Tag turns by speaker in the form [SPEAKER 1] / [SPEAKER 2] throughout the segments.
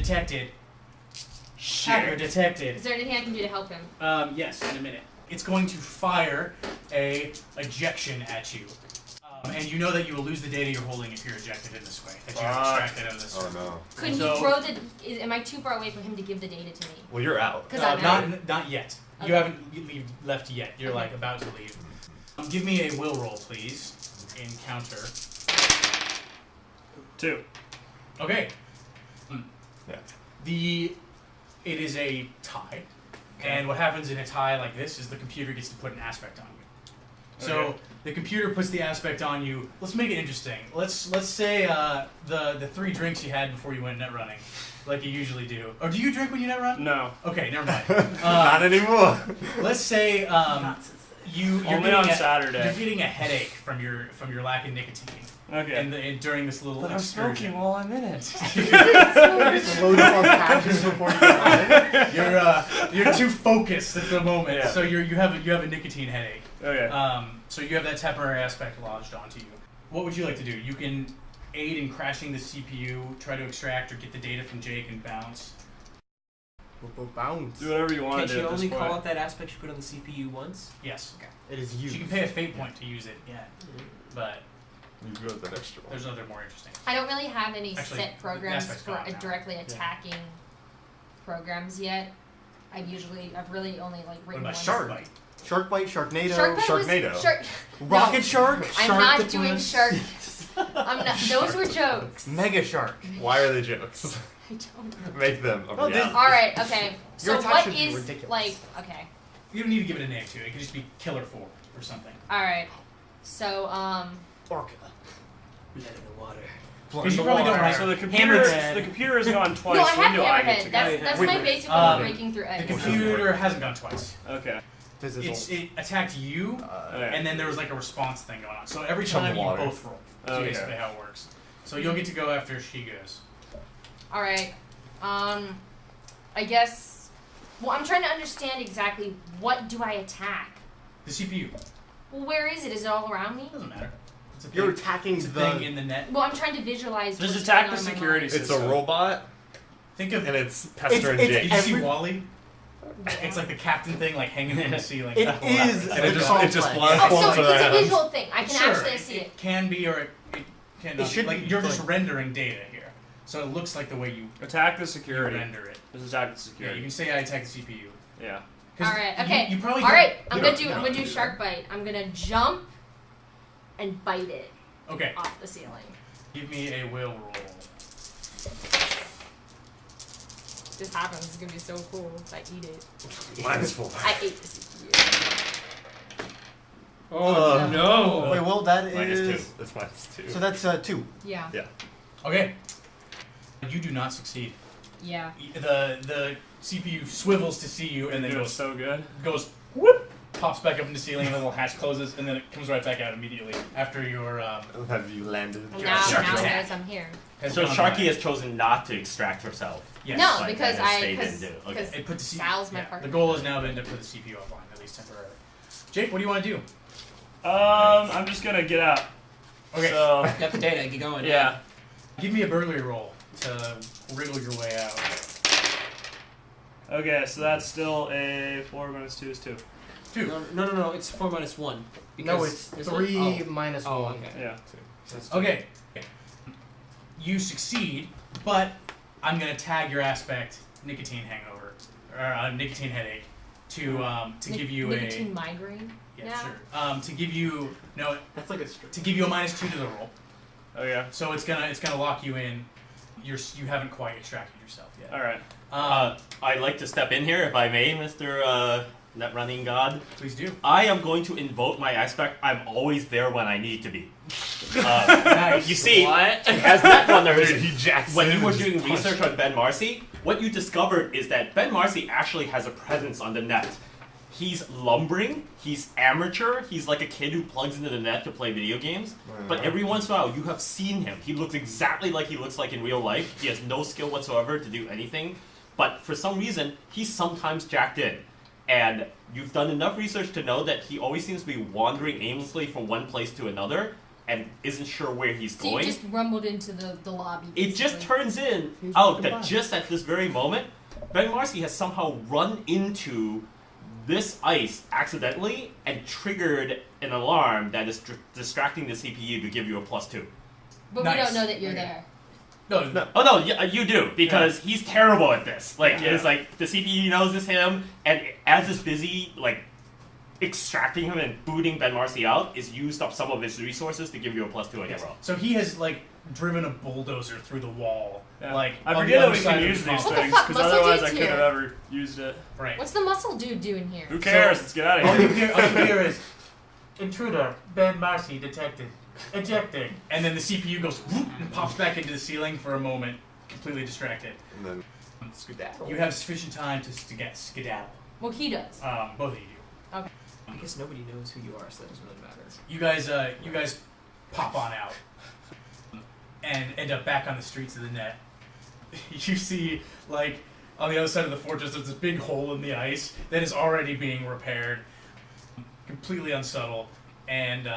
[SPEAKER 1] detected. Hacker detected.
[SPEAKER 2] Is there anything I can do to help him?
[SPEAKER 1] Yes, in a minute. It's going to fire a ejection at you. And you know that you will lose the data you're holding if you're ejected in this way. That you're extracted out of this.
[SPEAKER 3] Oh no.
[SPEAKER 2] Could he throw the... Am I too far away for him to give the data to me?
[SPEAKER 3] Well, you're out.
[SPEAKER 2] Because I'm out.
[SPEAKER 1] Not yet.
[SPEAKER 2] Okay.
[SPEAKER 1] You haven't left yet. You're like about to leave. Give me a will roll, please. Encounter.
[SPEAKER 4] 2.
[SPEAKER 1] Okay.
[SPEAKER 3] Yeah.
[SPEAKER 1] It is a tie. And what happens in a tie like this is the computer gets to put an aspect on you. So the computer puts the aspect on you. Let's make it interesting. Let's say the 3 drinks you had before you went net running, like you usually do. Or do you drink when you net run?
[SPEAKER 4] No.
[SPEAKER 1] Okay, never mind.
[SPEAKER 3] Not anymore.
[SPEAKER 1] Let's say you're
[SPEAKER 4] only on Saturday.
[SPEAKER 1] You're getting a headache from your lack of nicotine.
[SPEAKER 4] Okay.
[SPEAKER 1] During this little.
[SPEAKER 4] But I'm smoking while I'm in it.
[SPEAKER 3] Just load up on patches before you get on it.
[SPEAKER 1] You're too focused at the moment,
[SPEAKER 4] Yeah.
[SPEAKER 1] so you have a nicotine headache.
[SPEAKER 4] Okay.
[SPEAKER 1] So you have that temporary aspect lodged onto you. What would you like to do? You can aid in crashing the CPU, try to extract or get the data from Jake and bounce.
[SPEAKER 5] Bounce.
[SPEAKER 4] Do whatever you want
[SPEAKER 5] Can
[SPEAKER 4] to
[SPEAKER 5] she
[SPEAKER 4] do at this
[SPEAKER 5] only
[SPEAKER 4] point.
[SPEAKER 5] call out that aspect you put on the CPU once?
[SPEAKER 1] Yes.
[SPEAKER 5] Okay.
[SPEAKER 3] It is used.
[SPEAKER 1] She can pay a fate point to use it, but
[SPEAKER 3] You got that extra one.
[SPEAKER 1] there's other more interesting.
[SPEAKER 2] I don't really have any
[SPEAKER 1] Actually,
[SPEAKER 2] set programs
[SPEAKER 1] aspect's
[SPEAKER 2] for
[SPEAKER 1] gone now.
[SPEAKER 2] directly attacking programs yet. I've really only
[SPEAKER 1] What
[SPEAKER 2] written
[SPEAKER 1] about
[SPEAKER 2] one.
[SPEAKER 1] Shark Bite?
[SPEAKER 3] Shark Bite, Sharknado,
[SPEAKER 2] Shark Bite was-
[SPEAKER 3] Sharknado.
[SPEAKER 2] No,
[SPEAKER 3] Rocket Shark?
[SPEAKER 2] I'm
[SPEAKER 3] Shark
[SPEAKER 2] not
[SPEAKER 3] the
[SPEAKER 2] doing
[SPEAKER 3] Plus.
[SPEAKER 2] shark. I'm not. Those were jokes.
[SPEAKER 3] Mega Shark. Why are they jokes?
[SPEAKER 2] I don't know.
[SPEAKER 3] Make them a
[SPEAKER 5] Well,
[SPEAKER 3] reality.
[SPEAKER 2] All right. Okay. So
[SPEAKER 3] Your attack
[SPEAKER 2] what
[SPEAKER 3] should be
[SPEAKER 2] is
[SPEAKER 3] ridiculous.
[SPEAKER 2] like? Okay.
[SPEAKER 1] You don't need to give it a name to it. It could just be Killer 4 or something.
[SPEAKER 2] All right. So
[SPEAKER 3] Orca.
[SPEAKER 5] Blood in the water.
[SPEAKER 1] Because you probably don't
[SPEAKER 4] Alright, so the computer has gone twice.
[SPEAKER 2] no, I
[SPEAKER 4] when
[SPEAKER 2] have
[SPEAKER 4] do I get to
[SPEAKER 2] Hammerhead.
[SPEAKER 4] go?
[SPEAKER 2] That's
[SPEAKER 3] Wait,
[SPEAKER 2] my
[SPEAKER 3] wait.
[SPEAKER 2] basic one of breaking through
[SPEAKER 1] The
[SPEAKER 2] eggs.
[SPEAKER 1] computer hasn't gone twice.
[SPEAKER 4] Okay.
[SPEAKER 1] It attacked you, and then there was like a response thing going on. So every
[SPEAKER 3] Chum
[SPEAKER 1] time you
[SPEAKER 3] water.
[SPEAKER 1] both roll. So
[SPEAKER 4] Okay.
[SPEAKER 1] basically how it works. So you'll get to go after she goes.
[SPEAKER 2] All right. I guess. Well, I'm trying to understand exactly what do I attack.
[SPEAKER 1] The CPU.
[SPEAKER 2] Well, where is it? Is it all around me?
[SPEAKER 1] Doesn't matter. It's a
[SPEAKER 3] You're
[SPEAKER 1] thing.
[SPEAKER 3] attacking
[SPEAKER 1] It's a
[SPEAKER 3] the...
[SPEAKER 1] thing in the net.
[SPEAKER 2] Well, I'm trying to visualize.
[SPEAKER 4] Just
[SPEAKER 2] what's
[SPEAKER 4] attack
[SPEAKER 2] going
[SPEAKER 4] the
[SPEAKER 2] on in my
[SPEAKER 4] security
[SPEAKER 2] mind.
[SPEAKER 3] It's a robot,
[SPEAKER 1] Think of
[SPEAKER 3] and it's pestering
[SPEAKER 1] Did
[SPEAKER 3] Jake.
[SPEAKER 1] you see Wally? It's like the captain thing, like hanging from the ceiling.
[SPEAKER 3] It is
[SPEAKER 1] And
[SPEAKER 3] the
[SPEAKER 1] it just
[SPEAKER 3] complex.
[SPEAKER 1] flies.
[SPEAKER 2] Oh,
[SPEAKER 1] floats
[SPEAKER 2] so it's a
[SPEAKER 1] around.
[SPEAKER 2] visual thing. I can
[SPEAKER 1] Sure,
[SPEAKER 2] actually see it.
[SPEAKER 1] It can be, or it cannot.
[SPEAKER 3] It should
[SPEAKER 1] like
[SPEAKER 3] be,
[SPEAKER 1] you're just
[SPEAKER 3] like-
[SPEAKER 1] rendering data here, so it looks like the way you
[SPEAKER 4] Attack the security.
[SPEAKER 1] render it.
[SPEAKER 4] Just attack the
[SPEAKER 1] Yeah,
[SPEAKER 4] security.
[SPEAKER 1] you can say I attack the CPU.
[SPEAKER 4] Yeah.
[SPEAKER 1] 'Cause
[SPEAKER 2] All right. Okay.
[SPEAKER 1] You probably
[SPEAKER 2] All right. I'm
[SPEAKER 1] don't-
[SPEAKER 2] gonna do shark bite. I'm gonna jump and bite it
[SPEAKER 1] Okay.
[SPEAKER 2] off the ceiling.
[SPEAKER 1] Give me a will roll.
[SPEAKER 2] This happens. It's gonna be so cool if I eat it.
[SPEAKER 3] -4.
[SPEAKER 2] I ate the CPU.
[SPEAKER 5] Oh no!
[SPEAKER 3] Wait, well, that
[SPEAKER 6] -2.
[SPEAKER 3] is...
[SPEAKER 6] That's -2.
[SPEAKER 3] So that's 2.
[SPEAKER 2] Yeah.
[SPEAKER 6] Yeah.
[SPEAKER 1] Okay. You do not succeed.
[SPEAKER 2] Yeah.
[SPEAKER 1] The CPU swivels to see you and then
[SPEAKER 4] It was
[SPEAKER 1] goes
[SPEAKER 4] so good.
[SPEAKER 1] whoop, pops back up in the ceiling, and the little hatch closes, and then it comes right back out immediately after your
[SPEAKER 3] Have you landed?
[SPEAKER 2] And now
[SPEAKER 1] Shark
[SPEAKER 2] it
[SPEAKER 1] attack.
[SPEAKER 2] knows I'm here.
[SPEAKER 1] has
[SPEAKER 6] So
[SPEAKER 1] gone
[SPEAKER 6] Sharky
[SPEAKER 1] by.
[SPEAKER 6] has chosen not to extract herself.
[SPEAKER 1] Yes.
[SPEAKER 2] No,
[SPEAKER 6] Like,
[SPEAKER 2] because
[SPEAKER 6] that stayed
[SPEAKER 2] because
[SPEAKER 6] in, too. Okay.
[SPEAKER 1] It put the CPU.
[SPEAKER 2] Sal's my partner.
[SPEAKER 1] The goal has now been to put the CPU offline, at least temporarily. Jake, what do you want to do?
[SPEAKER 4] I'm just gonna get out.
[SPEAKER 1] Okay.
[SPEAKER 4] So
[SPEAKER 5] Got the data. Get going.
[SPEAKER 4] yeah.
[SPEAKER 1] Give me a burglary roll to wriggle your way out.
[SPEAKER 4] Okay, so that's still a 4 minus 2 is 2.
[SPEAKER 1] 2.
[SPEAKER 5] No. It's 4 minus 1.
[SPEAKER 3] No, it's
[SPEAKER 5] is it?
[SPEAKER 3] 3
[SPEAKER 5] Oh.
[SPEAKER 3] minus
[SPEAKER 5] Oh,
[SPEAKER 3] 1.
[SPEAKER 5] okay.
[SPEAKER 4] Yeah.
[SPEAKER 1] Okay. You succeed, but I'm gonna tag your aspect nicotine hangover or nicotine headache to give you
[SPEAKER 2] nicotine migraine.
[SPEAKER 1] yeah
[SPEAKER 2] now?
[SPEAKER 1] sure to give you
[SPEAKER 3] That's like a strip.
[SPEAKER 1] to give you a -2 to the roll.
[SPEAKER 4] Oh yeah.
[SPEAKER 1] So it's gonna lock you in. You haven't quite extracted yourself yet.
[SPEAKER 4] All right.
[SPEAKER 6] I'd like to step in here, if I may, Mr. Net Running God.
[SPEAKER 1] Please do.
[SPEAKER 6] I am going to invoke my aspect. I'm always there when I need to be.
[SPEAKER 1] Nice.
[SPEAKER 6] You see,
[SPEAKER 5] What?
[SPEAKER 6] as Net Runners,
[SPEAKER 3] Dude, he jacks
[SPEAKER 6] when
[SPEAKER 3] in
[SPEAKER 6] you were
[SPEAKER 3] and
[SPEAKER 6] doing
[SPEAKER 3] just
[SPEAKER 6] research on Ben Marcy, what you discovered is that Ben Marcy actually has a presence on the net. He's lumbering, he's amateur, he's like a kid who plugs into the net to play video games, but every once in a while you have seen him. He looks exactly like he looks like in real life. He has no skill whatsoever to do anything, but for some reason, he's sometimes jacked in. And you've done enough research to know that he always seems to be wandering aimlessly from one place to another, and isn't sure where he's
[SPEAKER 2] So you
[SPEAKER 6] going.
[SPEAKER 2] just rumbled into the lobby.
[SPEAKER 6] It just
[SPEAKER 2] basically.
[SPEAKER 6] turns
[SPEAKER 3] He's
[SPEAKER 6] out
[SPEAKER 3] looking
[SPEAKER 6] that
[SPEAKER 3] by.
[SPEAKER 6] just at this very moment, Ben Marcy has somehow run into this ice accidentally and triggered an alarm that is distracting the CPU to give you a +2.
[SPEAKER 2] But
[SPEAKER 1] Nice.
[SPEAKER 2] we don't know that you're
[SPEAKER 1] Okay.
[SPEAKER 2] there.
[SPEAKER 1] No.
[SPEAKER 6] Oh no, yeah, you do, because he's terrible at this. Like,
[SPEAKER 4] Yeah.
[SPEAKER 6] it's like the CPU knows it's him, and as it's busy, like, extracting him and booting Ben Marcy out, is used up some of his resources to give you a +2 on your roll.
[SPEAKER 1] So he has like driven a bulldozer through the wall.
[SPEAKER 4] Yeah.
[SPEAKER 1] Like
[SPEAKER 4] I
[SPEAKER 1] on
[SPEAKER 4] forget
[SPEAKER 1] the
[SPEAKER 4] that
[SPEAKER 1] other
[SPEAKER 4] we
[SPEAKER 1] side
[SPEAKER 4] can
[SPEAKER 1] of the
[SPEAKER 4] use these
[SPEAKER 1] tunnel.
[SPEAKER 2] What the
[SPEAKER 4] things,
[SPEAKER 2] fuck?
[SPEAKER 4] because
[SPEAKER 2] Muscle
[SPEAKER 4] otherwise I
[SPEAKER 2] dude's
[SPEAKER 4] couldn't have
[SPEAKER 2] here.
[SPEAKER 4] ever used it.
[SPEAKER 1] Right.
[SPEAKER 2] What's the muscle dude doing here?
[SPEAKER 4] Who cares? Let's get out of
[SPEAKER 1] All you
[SPEAKER 4] here.
[SPEAKER 1] hear is intruder, Ben Marcy detected, ejecting, and then the CPU goes whoop, and pops back into the ceiling for a moment, completely distracted.
[SPEAKER 3] And then skedaddle.
[SPEAKER 1] You have sufficient time to get skedaddle.
[SPEAKER 2] Well, he does.
[SPEAKER 1] Both of you do.
[SPEAKER 2] Okay.
[SPEAKER 5] I guess nobody knows who you are, so that doesn't really matter.
[SPEAKER 1] You guys pop on out and end up back on the streets of the net. You see, like, on the other side of the fortress, there's this big hole in the ice that is already being repaired, completely unsubtle, and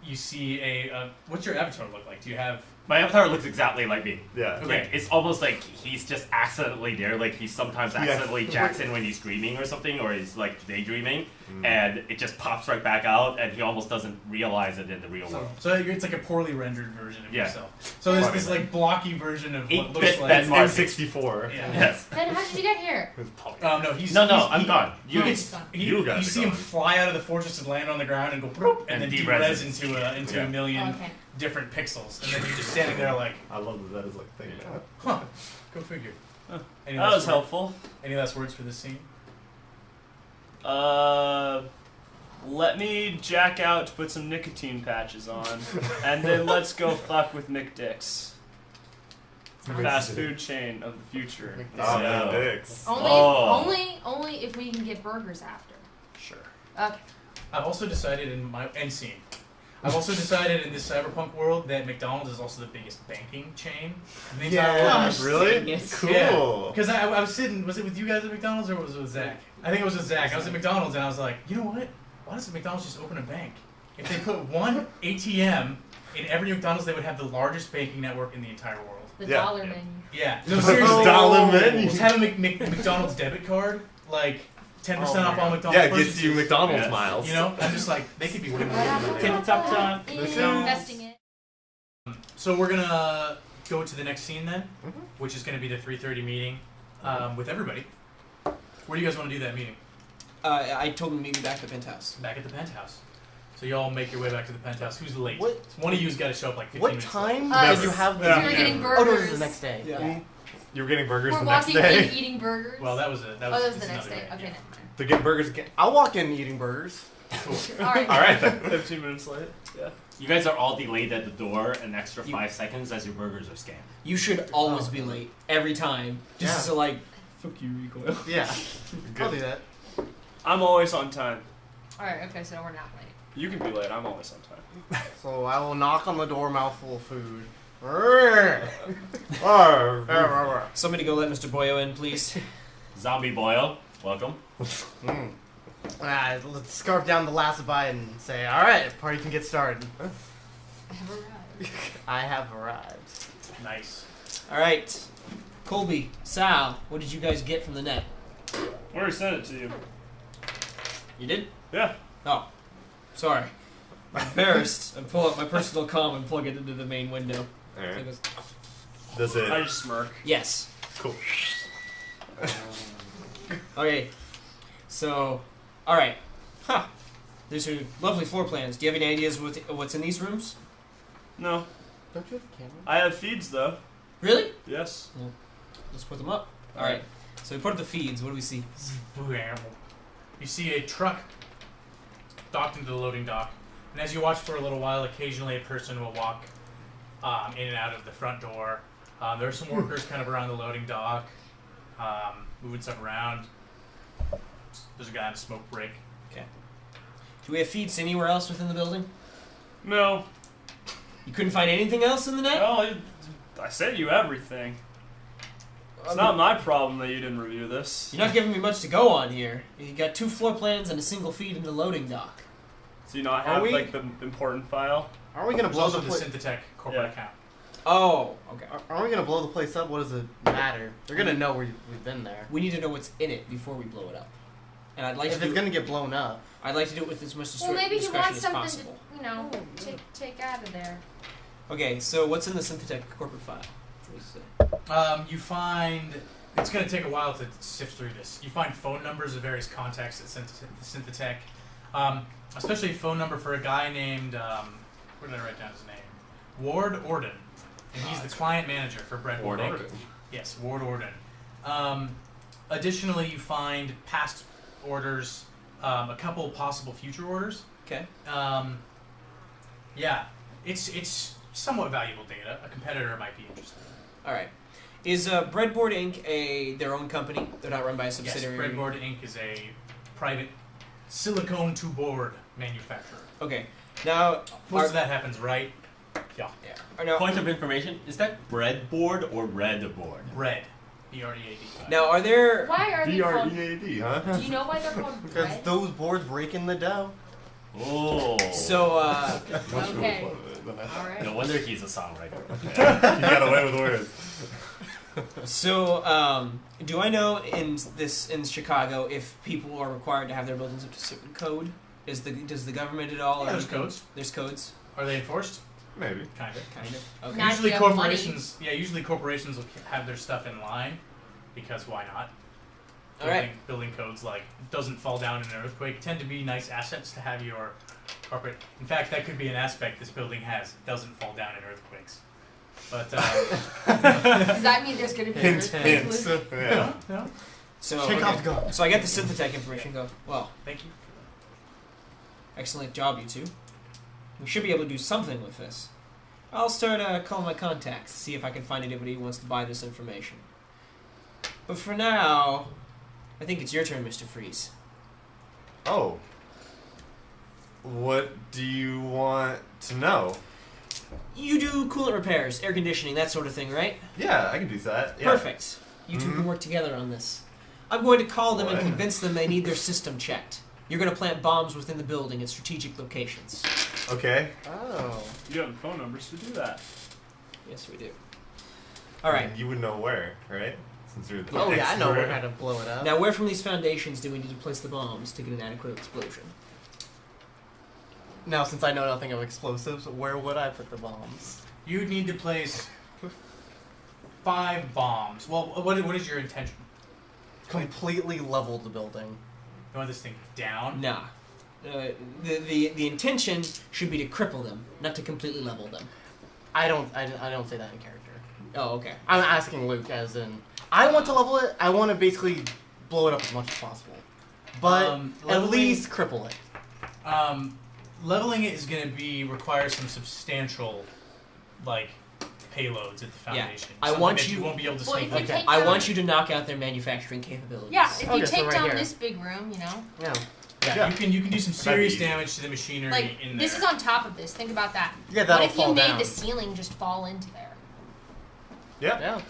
[SPEAKER 1] you see what's your avatar look like? Do you have...
[SPEAKER 6] My avatar looks exactly like me.
[SPEAKER 3] Yeah.
[SPEAKER 1] Okay.
[SPEAKER 6] Like, it's almost like he's just accidentally there. Like, he sometimes accidentally jacks in when he's dreaming or something, or he's, like, daydreaming, and it just pops right back out, and he almost doesn't realize it in the real world.
[SPEAKER 1] So it's like a poorly rendered version of
[SPEAKER 6] Yeah.
[SPEAKER 1] yourself. So there's this, like, blocky version of what
[SPEAKER 6] 8-bit
[SPEAKER 1] looks like...
[SPEAKER 6] Ben Marcy.
[SPEAKER 3] N64.
[SPEAKER 1] Yeah.
[SPEAKER 6] Yes.
[SPEAKER 2] Ben, how did you get here?
[SPEAKER 1] No, he's...
[SPEAKER 6] No,
[SPEAKER 1] he's-
[SPEAKER 6] I'm gone.
[SPEAKER 1] You,
[SPEAKER 2] Oh,
[SPEAKER 1] get,
[SPEAKER 2] he's gone.
[SPEAKER 3] You guys
[SPEAKER 1] you
[SPEAKER 3] are
[SPEAKER 1] see him
[SPEAKER 3] gone.
[SPEAKER 1] fly out of the fortress and land on the ground and go bloop, and then
[SPEAKER 6] And
[SPEAKER 1] de-res
[SPEAKER 6] de-res
[SPEAKER 1] into
[SPEAKER 6] Yeah.
[SPEAKER 1] a million
[SPEAKER 2] Okay.
[SPEAKER 1] different pixels, and then you're just standing there like,
[SPEAKER 3] I love that is like thing.
[SPEAKER 1] huh, go figure.
[SPEAKER 4] Huh.
[SPEAKER 1] Any
[SPEAKER 4] That
[SPEAKER 1] last
[SPEAKER 4] was helpful.
[SPEAKER 1] Any last words for this scene?
[SPEAKER 4] Let me jack out to put some nicotine patches on, and then let's go fuck with McDick's. Fast food chain of the future.
[SPEAKER 3] Oh,
[SPEAKER 6] Yeah.
[SPEAKER 3] dicks.
[SPEAKER 2] Only if we can get burgers after.
[SPEAKER 4] Sure.
[SPEAKER 2] Okay.
[SPEAKER 1] I've also decided in my end scene. I've also decided in this cyberpunk world that McDonald's is also the biggest banking chain in the entire world.
[SPEAKER 2] Gosh,
[SPEAKER 3] really?
[SPEAKER 5] yes.
[SPEAKER 3] Cool.
[SPEAKER 1] Because I was sitting, was it with you guys at McDonald's or was it with Zach? I think it was with Zach. I was at McDonald's and I was like, you know what? Why doesn't McDonald's just open a bank? If they put one ATM in every McDonald's, they would have the largest banking network in the entire world.
[SPEAKER 2] The
[SPEAKER 3] Yeah.
[SPEAKER 2] dollar
[SPEAKER 6] Yeah.
[SPEAKER 2] menu.
[SPEAKER 1] Yeah. No, seriously.
[SPEAKER 3] Dollar menu.
[SPEAKER 1] Just have a McDonald's debit card, like 10% off all McDonald's
[SPEAKER 3] Yeah, it
[SPEAKER 1] purchases.
[SPEAKER 3] gets you McDonald's
[SPEAKER 6] Yes.
[SPEAKER 3] miles.
[SPEAKER 1] You know, I'm just like, they could be way more than they are.
[SPEAKER 6] Top time.
[SPEAKER 2] Investing it.
[SPEAKER 1] So we're gonna go to the next scene then,
[SPEAKER 3] Mhm.
[SPEAKER 1] which is gonna be the 3:30 meeting with everybody. Where do you guys want to do that meeting?
[SPEAKER 5] I told him to meet me back at the penthouse.
[SPEAKER 1] Back at the penthouse. So you all make your way back to the penthouse. Who's late?
[SPEAKER 3] What-
[SPEAKER 1] One of you's got to show up like 15
[SPEAKER 3] What
[SPEAKER 1] minutes
[SPEAKER 3] time
[SPEAKER 2] Us.
[SPEAKER 3] did you have
[SPEAKER 4] Yeah.
[SPEAKER 2] We were
[SPEAKER 3] this?
[SPEAKER 2] getting
[SPEAKER 3] meeting?
[SPEAKER 2] burgers.
[SPEAKER 5] Oh, no, this is the next day.
[SPEAKER 2] Yeah.
[SPEAKER 3] You were getting burgers
[SPEAKER 2] We're
[SPEAKER 3] the next
[SPEAKER 2] walking
[SPEAKER 3] day?
[SPEAKER 2] in eating burgers.
[SPEAKER 1] late. Well, that was it. That
[SPEAKER 2] Oh,
[SPEAKER 1] was,
[SPEAKER 2] that was
[SPEAKER 1] this
[SPEAKER 2] the
[SPEAKER 1] is
[SPEAKER 2] next day.
[SPEAKER 1] another
[SPEAKER 2] Okay,
[SPEAKER 1] day.
[SPEAKER 2] never mind.
[SPEAKER 3] To get burgers again. I'll walk in eating burgers.
[SPEAKER 1] Cool.
[SPEAKER 2] All right.
[SPEAKER 3] All right then.
[SPEAKER 4] 15 minutes late. Yeah.
[SPEAKER 6] You guys are all delayed at the door an extra
[SPEAKER 5] You-
[SPEAKER 6] 5 seconds as your burgers are scanned.
[SPEAKER 5] You should always be late every time, just
[SPEAKER 3] Yeah.
[SPEAKER 5] so like, fuck you, recoil.
[SPEAKER 3] Yeah. I'll do that.
[SPEAKER 4] I'm always on time.
[SPEAKER 2] All right. Okay, so we're not late.
[SPEAKER 4] You can be late. I'm always on time.
[SPEAKER 7] So I will knock on the door, mouthful of food.
[SPEAKER 5] Somebody go let Mr. Boyo in, please.
[SPEAKER 6] Zombie Boyle, welcome.
[SPEAKER 7] Let's scarf down the lassify and say, all right, party can get started.
[SPEAKER 2] I have arrived.
[SPEAKER 7] I have arrived.
[SPEAKER 1] Nice.
[SPEAKER 5] All right, Colby, Sal, what did you guys get from the net?
[SPEAKER 4] I already sent it to you.
[SPEAKER 5] You did?
[SPEAKER 4] Yeah.
[SPEAKER 5] Oh, sorry. I'm embarrassed. I pull up my personal comm and plug it into the main window. So it
[SPEAKER 3] Alright.
[SPEAKER 5] goes,
[SPEAKER 3] Does it?
[SPEAKER 4] I just smirk.
[SPEAKER 5] yes.
[SPEAKER 3] Cool.
[SPEAKER 5] Okay. So, all right. Huh. These are lovely floor plans. Do you have any ideas what's in these rooms?
[SPEAKER 4] No.
[SPEAKER 7] Don't you have a camera?
[SPEAKER 4] I have feeds though.
[SPEAKER 5] Really?
[SPEAKER 4] Yes.
[SPEAKER 5] Let's put them up. All right. So we put up the feeds. What do we see?
[SPEAKER 1] You see a truck docked into the loading dock, and as you watch for a little while, occasionally a person will walk in and out of the front door. There are some workers kind of around the loading dock, moving stuff around. There's a guy on a smoke break.
[SPEAKER 5] Do we have feeds anywhere else within the building?
[SPEAKER 4] No.
[SPEAKER 5] You couldn't find anything else in the net?
[SPEAKER 4] Well, I sent you everything. It's not my problem that you didn't review this.
[SPEAKER 5] You're not giving me much to go on here. You got 2 floor plans and a single feed in the loading dock.
[SPEAKER 4] Do you not
[SPEAKER 7] Are
[SPEAKER 4] have
[SPEAKER 7] we-
[SPEAKER 4] like the important file?
[SPEAKER 3] Aren't we gonna
[SPEAKER 1] There's
[SPEAKER 3] blow
[SPEAKER 1] also
[SPEAKER 3] the
[SPEAKER 1] the
[SPEAKER 3] place?
[SPEAKER 1] Synthetech corporate
[SPEAKER 4] Yeah.
[SPEAKER 1] account.
[SPEAKER 5] Oh, okay.
[SPEAKER 3] Aren't we gonna blow the place up? What does it matter? They're gonna know we've been there.
[SPEAKER 5] We need to know what's in it before we blow it up. And I'd like
[SPEAKER 3] If
[SPEAKER 5] to
[SPEAKER 3] it's
[SPEAKER 5] do
[SPEAKER 3] gonna get blown up,
[SPEAKER 5] I'd like to do it with as much
[SPEAKER 2] Well, maybe he
[SPEAKER 5] discretion
[SPEAKER 2] wants
[SPEAKER 5] as
[SPEAKER 2] something
[SPEAKER 5] possible.
[SPEAKER 2] to, you know, take out of there.
[SPEAKER 5] Okay, so what's in the Synthetech corporate file? What does it say?
[SPEAKER 1] You find it's going to take a while to sift through this. You find phone numbers of various contacts at Synthetech, especially a phone number for a guy named where did I write down his name? Ward Orden, and he's the client manager for Breadboard
[SPEAKER 6] Ward
[SPEAKER 1] Inc.
[SPEAKER 6] Orden.
[SPEAKER 1] Yes, Ward Orden. Additionally, you find past orders, a couple possible future orders.
[SPEAKER 5] Okay.
[SPEAKER 1] Yeah, it's somewhat valuable data. A competitor might be interested.
[SPEAKER 5] All right. Is Breadboard Inc. their own company? They're not run by a
[SPEAKER 1] Yes,
[SPEAKER 5] subsidiary.
[SPEAKER 1] Breadboard Inc. is a private silicone to board manufacturer.
[SPEAKER 5] Okay. Now,
[SPEAKER 1] Most of that happens right. Yeah.
[SPEAKER 5] now,
[SPEAKER 6] Point of information: is that breadboard or red board?
[SPEAKER 1] Bread. B-R-E-A-D.
[SPEAKER 5] now are there?
[SPEAKER 2] Why are they called?
[SPEAKER 3] B-R-E-A-D, huh?
[SPEAKER 2] Do you know why they're called
[SPEAKER 3] Because
[SPEAKER 2] bread?
[SPEAKER 3] those boards break in the dough.
[SPEAKER 6] Oh.
[SPEAKER 5] So
[SPEAKER 2] Okay.
[SPEAKER 3] No
[SPEAKER 2] All right.
[SPEAKER 6] No wonder he's a songwriter.
[SPEAKER 3] You got away with words.
[SPEAKER 5] do I know in Chicago if people are required to have their buildings up to a certain code? Does the government at all?
[SPEAKER 1] Yeah,
[SPEAKER 5] or
[SPEAKER 1] there's
[SPEAKER 5] anything-
[SPEAKER 1] codes.
[SPEAKER 5] There's codes.
[SPEAKER 1] Are they enforced?
[SPEAKER 3] Maybe.
[SPEAKER 1] Kind of.
[SPEAKER 5] Kind of. Okay.
[SPEAKER 2] Not-
[SPEAKER 1] Usually
[SPEAKER 2] if you have
[SPEAKER 1] corporations. Yeah, usually corporations will have their stuff in line, because why not?
[SPEAKER 5] All right.
[SPEAKER 1] Building codes like doesn't fall down in an earthquake tend to be nice assets to have your corporate. In fact, that could be an aspect this building has. Doesn't fall down in earthquakes. But
[SPEAKER 2] Does that mean there's going to be an earthquake? Luke?
[SPEAKER 3] Yeah.
[SPEAKER 1] no.
[SPEAKER 5] So
[SPEAKER 3] Take
[SPEAKER 5] okay.
[SPEAKER 3] off the gun.
[SPEAKER 5] So I get the Synthetech information. Go. Well,
[SPEAKER 1] Thank you.
[SPEAKER 5] excellent job, you two. We should be able to do something with this. I'll start calling my contacts to see if I can find anybody who wants to buy this information. But for now, I think it's your turn, Mr. Freeze.
[SPEAKER 8] Oh. What do you want to know?
[SPEAKER 5] You do coolant repairs, air conditioning, that sort of thing, right?
[SPEAKER 8] Yeah, I can do that. Yeah.
[SPEAKER 5] Perfect. You two can work together on this. I'm going to call them and
[SPEAKER 8] What?
[SPEAKER 5] convince them they need their system checked. You're going to plant bombs within the building at strategic locations.
[SPEAKER 8] Okay.
[SPEAKER 3] Oh.
[SPEAKER 4] You have the phone numbers to do that.
[SPEAKER 5] Yes, we do. All right.
[SPEAKER 8] You would know where, right? Since you're the
[SPEAKER 3] Oh yeah, I know
[SPEAKER 8] expert.
[SPEAKER 3] we're how to blow it up.
[SPEAKER 5] Now, where from these foundations do we need to place the bombs to get an adequate explosion?
[SPEAKER 3] Now, since I know nothing of explosives, where would I put the bombs?
[SPEAKER 1] You would need to place 5 bombs. Well, what is your intention?
[SPEAKER 3] Completely level the building.
[SPEAKER 1] You want this thing down?
[SPEAKER 5] Nah. The intention should be to cripple them, not to completely level them.
[SPEAKER 3] I don't say that in character.
[SPEAKER 5] Oh, okay.
[SPEAKER 3] I'm asking Luke, as in, I want to level it. I want to basically blow it up as much as possible, but at
[SPEAKER 1] leveling-
[SPEAKER 3] least cripple it.
[SPEAKER 1] Leveling it is going to require some substantial, like, payloads at the foundation.
[SPEAKER 5] I
[SPEAKER 1] Something
[SPEAKER 5] want
[SPEAKER 1] that
[SPEAKER 5] you-
[SPEAKER 1] you won't be able to
[SPEAKER 2] Well,
[SPEAKER 1] sneak
[SPEAKER 2] if you
[SPEAKER 1] into.
[SPEAKER 2] take
[SPEAKER 5] I
[SPEAKER 2] down-
[SPEAKER 5] want you to knock out their manufacturing capabilities.
[SPEAKER 2] Yeah, if you
[SPEAKER 3] Okay, so
[SPEAKER 2] take
[SPEAKER 3] right
[SPEAKER 2] down
[SPEAKER 3] here.
[SPEAKER 2] this big room, you know,
[SPEAKER 3] Yeah.
[SPEAKER 1] Yeah, you can do some
[SPEAKER 8] That'd
[SPEAKER 1] serious
[SPEAKER 8] be easy.
[SPEAKER 1] damage to the machinery
[SPEAKER 2] like
[SPEAKER 1] in there.
[SPEAKER 2] this is on top of this. Think about that.
[SPEAKER 3] Yeah,
[SPEAKER 2] What
[SPEAKER 3] that'll
[SPEAKER 2] if you
[SPEAKER 3] fall
[SPEAKER 2] made
[SPEAKER 3] down.
[SPEAKER 2] the ceiling just fall into there?
[SPEAKER 8] Yeah.
[SPEAKER 3] Yeah.